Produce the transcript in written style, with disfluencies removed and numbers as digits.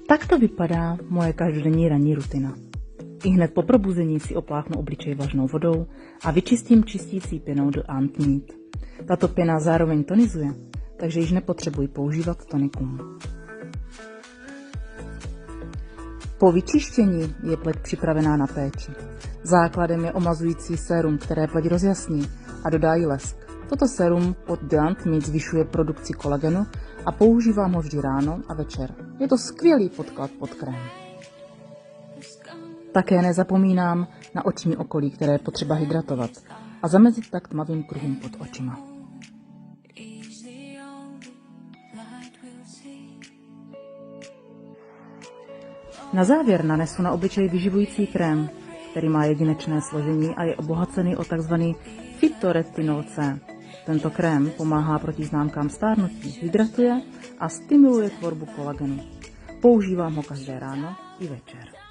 Tak to vypadá moje každodenní ranní rutina. Ihned po probuzení si opláchnu obličej vlažnou vodou a vyčistím čistící pěnou do Ant Meet. Tato pěna zároveň tonizuje, takže již nepotřebuji používat tonikum. Po vyčištění je pleť připravená na péči. Základem je omazující sérum, které pleť rozjasní a dodá jí lesk. Toto sérum od The Ant Meet zvyšuje produkci kolagenu a používám ho vždy ráno a večer. Je to skvělý podklad pod krém. Také nezapomínám na oční okolí, které je potřeba hydratovat a zamezit tak tmavým kruhům pod očima. Na závěr nanesu na obličej vyživující krém, který má jedinečné složení a je obohacený o tzv. Phytoretinol C. Tento krém pomáhá proti známkám stárnutí, hydratuje a stimuluje tvorbu kolagenu. Používám ho každé ráno i večer.